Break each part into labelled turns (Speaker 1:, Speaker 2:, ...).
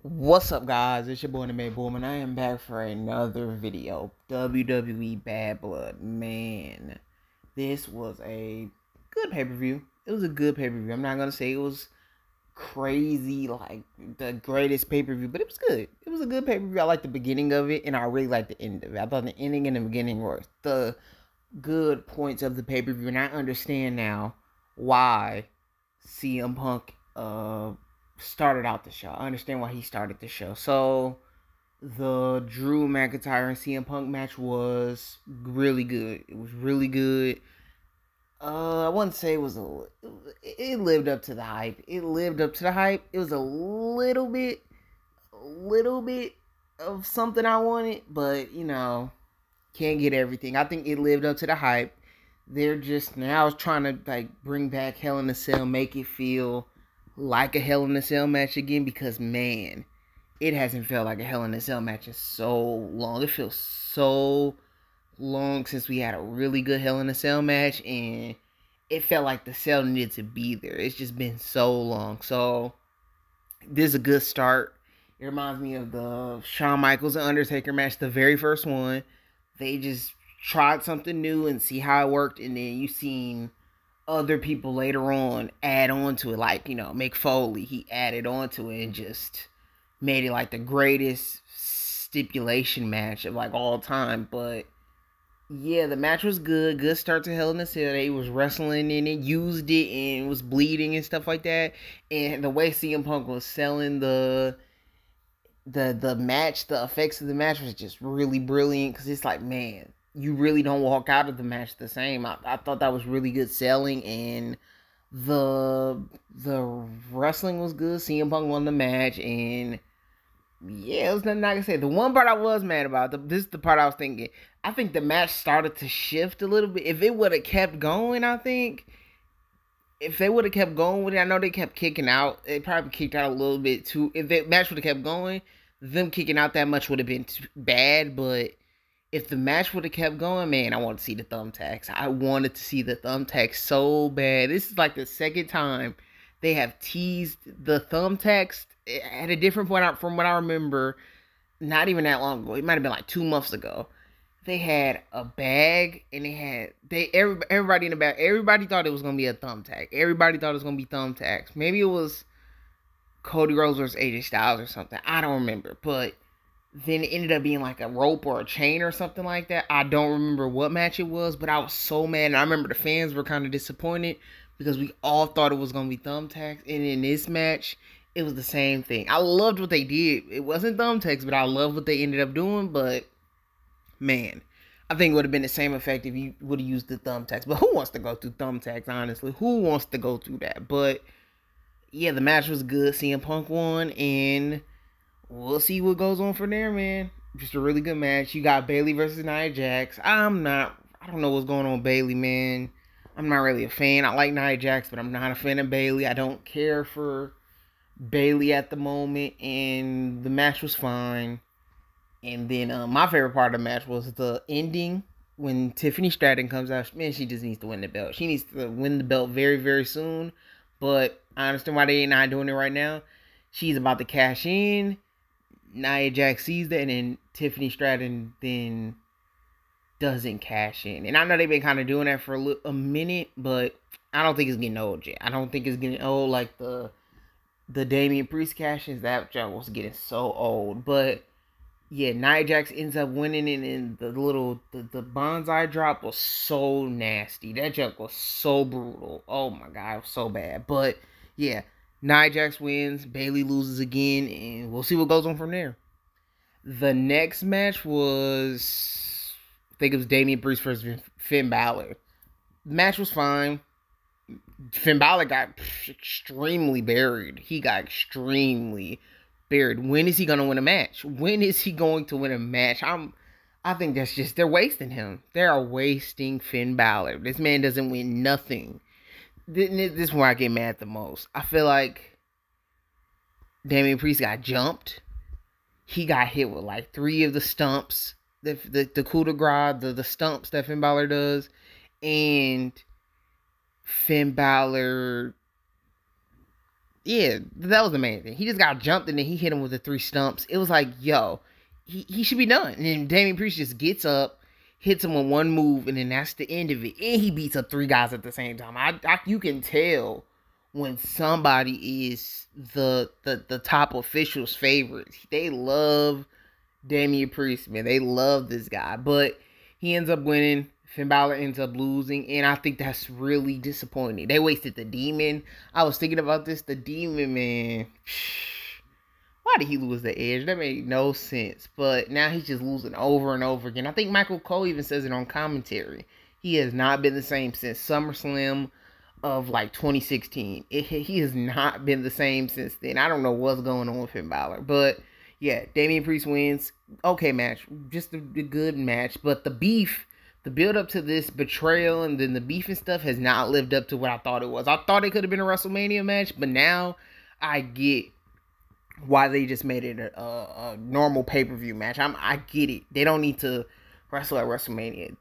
Speaker 1: What's up, guys? It's your boy the May Boom, and I am back for another video. WWE Bad Blood. Man, this was a good pay-per-view. It was a good pay-per-view. I'm not gonna say it was crazy like the greatest pay-per-view, but it was good. It was a good pay-per-view. I liked the beginning of it, and I really liked the end of it. I thought the ending and the beginning were the good points of the pay-per-view, and I understand now why CM Punk started out the show. I understand why he started the show. So the Drew McIntyre and CM Punk match was really good. It was really good. I wouldn't say it was it lived up to the hype. It lived up to the hype. It was a little bit of something I wanted, but can't get everything. I think it lived up to the hype. They're just now trying to like bring back Hell in a Cell, make it feel like a Hell in a Cell match again, because man, it hasn't felt like a Hell in a Cell match in so long. It feels so long since we had a really good Hell in a Cell match, and it felt like the cell needed to be there. It's just been so long. So this is a good start. It reminds me of the Shawn Michaels and Undertaker match, the very first one. They just tried something new and see how it worked, and then you seen other people later on add on to it, like Mick Foley. He added on to it and just made it like the greatest stipulation match of like all time. But yeah, the match was good. Good start to Hell in a Cell. They was wrestling in it, used it, and was bleeding and stuff like that. And the way CM Punk was selling the match, the effects of the match was just really brilliant, because it's like, man, you really don't walk out of the match the same. I thought that was really good selling, and the wrestling was good. CM Punk won the match, and yeah, it was nothing I can say. The one part I was mad about, this is the part I was thinking, I think the match started to shift a little bit. If it would have kept going, I think, if they would have kept going with it, I know they kept kicking out. They probably kicked out a little bit too. If the match would have kept going, them kicking out that much would have been bad. But if the match would have kept going, man, I wanted to see the thumbtacks. I wanted to see the thumbtacks so bad. This is like the second time they have teased the thumbtacks at a different point from what I remember. Not even that long ago. It might have been like 2 months ago. They had a bag, and everybody in the bag. Everybody thought it was gonna be a thumbtack. Everybody thought it was gonna be thumbtacks. Maybe it was Cody Rhodes versus AJ Styles or something. I don't remember, but then it ended up being like a rope or a chain or something like that. I don't remember what match it was, but I was so mad. And I remember the fans were kind of disappointed because we all thought it was gonna be thumbtacks, and in this match, it was the same thing. I loved what they did. It wasn't thumbtacks, but I loved what they ended up doing. But man, I think it would have been the same effect if you would have used the thumbtacks. But who wants to go through thumbtacks, honestly? Who wants to go through that? But yeah, the match was good. CM Punk won, and we'll see what goes on from there, man. Just a really good match. You got Bayley versus Nia Jax. I don't know what's going on with Bayley, man. I'm not really a fan. I like Nia Jax, but I'm not a fan of Bayley. I don't care for Bayley at the moment, and the match was fine. And then my favorite part of the match was the ending when Tiffany Stratton comes out. Man, she just needs to win the belt. She needs to win the belt very, very soon. But I understand why they're not doing it right now. She's about to cash in. Nia Jax sees that, and then Tiffany Stratton then doesn't cash in. And I know they've been kind of doing that for a minute, but I don't think it's getting old yet. I don't think it's getting old like the Damian Priest cash-ins. That joke was getting so old. But yeah, Nia Jax ends up winning, and the bonsai drop was so nasty. That joke was so brutal. Oh my god, it was so bad. But yeah, Nia Jax wins, Bayley loses again, and we'll see what goes on from there. The next match was, I think it was Damian Priest versus Finn Balor. The match was fine. Finn Balor got extremely buried. He got extremely buried. When is he going to win a match? When is he going to win a match? I think that's just, they're wasting him. They are wasting Finn Balor. This man doesn't win nothing. This is where I get mad the most. I feel like Damian Priest got jumped. He got hit with like 3 of the stumps. The coup de grace, the stumps that Finn Balor does. And Finn Balor yeah, that was the main thing. He just got jumped and then he hit him with the 3 stumps. It was like, yo, he should be done. And then Damian Priest just gets up, hits him with one move, and then that's the end of it. And he beats up 3 guys at the same time. You can tell when somebody is the top official's favorite. They love Damian Priest, man. They love this guy. But he ends up winning. Finn Balor ends up losing, and I think that's really disappointing. They wasted the Demon. I was thinking about this. The Demon, man. Why did he lose the Edge? That made no sense. But now he's just losing over and over again. I think Michael Cole even says it on commentary. He has not been the same since SummerSlam of like 2016. He has not been the same since then. I don't know what's going on with Finn Balor. But yeah, Damian Priest wins. Okay match. Just a good match. But the beef, the build up to this betrayal and then the beef and stuff has not lived up to what I thought it was. I thought it could have been a WrestleMania match, but now I get why they just made it a normal pay-per-view match. I get it. They don't need to wrestle at WrestleMania.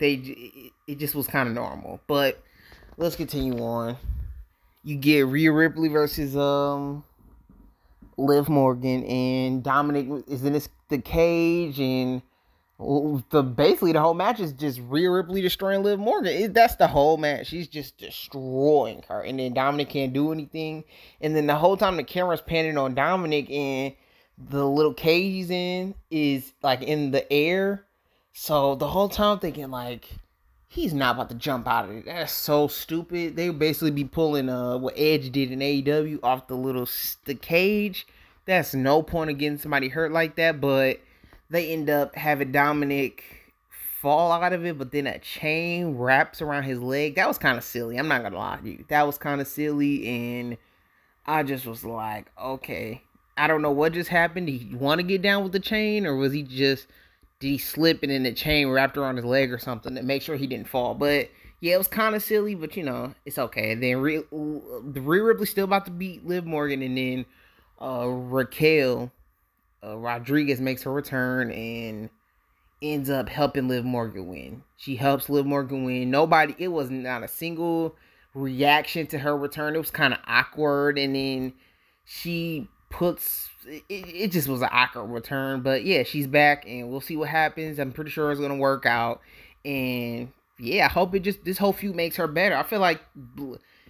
Speaker 1: It just was kind of normal. But let's continue on. You get Rhea Ripley versus Liv Morgan, and Dominic is in the cage, and basically the whole match is just Rhea Ripley destroying Liv Morgan. That's the whole match. She's just destroying her, and then Dominic can't do anything. And then the whole time the camera's panning on Dominic, and the little cage he's in is like in the air. So the whole time I'm thinking like, he's not about to jump out of it. That's so stupid. They would basically be pulling what Edge did in AEW off the cage. That's no point of getting somebody hurt like that, but they end up having Dominic fall out of it, but then a chain wraps around his leg. That was kind of silly. I'm not going to lie to you. That was kind of silly, and I just was like, okay. I don't know what just happened. Did he want to get down with the chain, or was he just, did he slip and then the chain wrapped around his leg or something to make sure he didn't fall? But yeah, it was kind of silly, but you know, it's okay. And then Rhea Ripley's still about to beat Liv Morgan, and then Raquel Rodriguez makes her return and ends up helping Liv Morgan win. She helps Liv Morgan win. It was not a single reaction to her return. It was kind of awkward, and then she it just was an awkward return. But yeah, she's back, and we'll see what happens. I'm pretty sure it's gonna work out, and yeah, I hope this whole feud makes her better. I feel like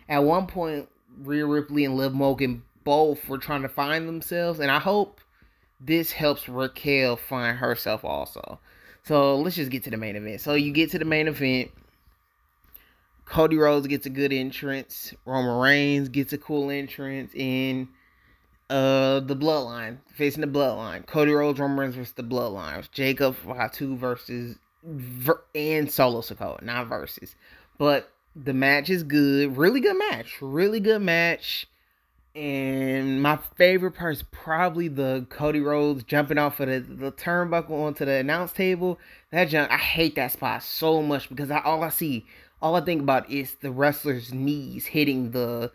Speaker 1: at one point Rhea Ripley and Liv Morgan both were trying to find themselves, and I hope this helps Raquel find herself also. So let's just get to the main event. So you get to the main event. Cody Rhodes gets a good entrance. Roman Reigns gets a cool entrance. And the Bloodline, facing the Bloodline. Cody Rhodes, Roman Reigns versus the Bloodline. Jacob Fatu versus and Solo Sikoa, not versus. But the match is good. Really good match. Really good match. And my favorite part is probably the Cody Rhodes jumping off of the turnbuckle onto the announce table. That jump, I hate that spot so much because all I think about is the wrestler's knees hitting the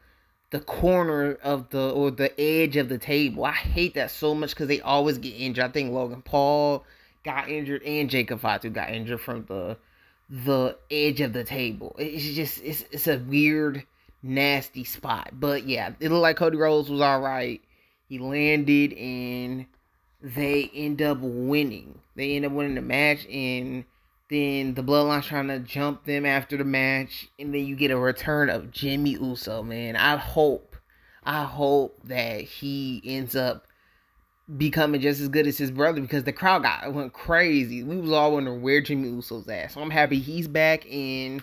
Speaker 1: corner of the edge of the table. I hate that so much because they always get injured. I think Logan Paul got injured and Jacob Fatu got injured from the edge of the table. It's a weird, nasty spot. But yeah, it looked like Cody Rhodes was alright. He landed, and they end up winning. They end up winning the match, and then the Bloodline's trying to jump them after the match, and then you get a return of Jimmy Uso, man. I hope that he ends up becoming just as good as his brother, because the crowd went crazy. We was all wondering where Jimmy Uso's at. So I'm happy he's back, and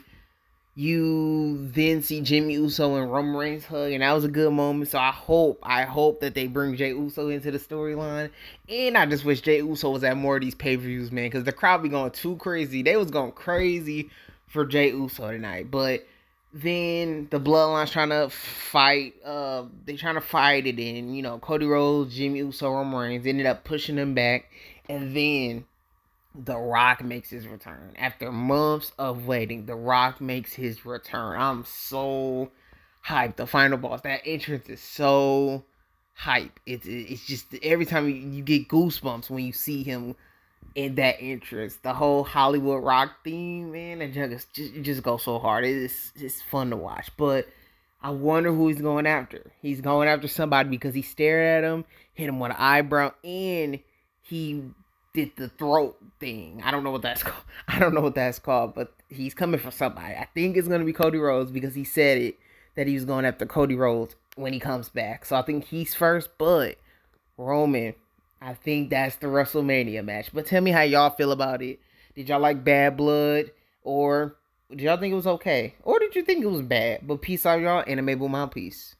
Speaker 1: you then see Jimmy Uso and Roman Reigns hug, and that was a good moment. So I hope that they bring Jey Uso into the storyline. And I just wish Jey Uso was at more of these pay-per-views, man, because the crowd be going too crazy. They was going crazy for Jey Uso tonight. But then the Bloodline's trying to fight. They trying to fight it, and you know, Cody Rhodes, Jimmy Uso, Roman Reigns ended up pushing them back, and then The Rock makes his return. After months of waiting, The Rock makes his return. I'm so hyped. The final boss, that entrance is so hype. It's just every time you get goosebumps when you see him in that entrance. The whole Hollywood Rock theme, man, it just goes so hard. It's fun to watch. But I wonder who he's going after. He's going after somebody because he stared at him, hit him with an eyebrow, and he did the throat thing. I don't know what that's called. I don't know what that's called, but he's coming for somebody. I think it's gonna be Cody Rhodes because he said it that he was going after Cody Rhodes when he comes back. So I think he's first, but Roman, I think that's the WrestleMania match. But tell me how y'all feel about it. Did y'all like Bad Blood? Or did y'all think it was okay? Or did you think it was bad? But peace out, y'all. Anime Boom out. Peace.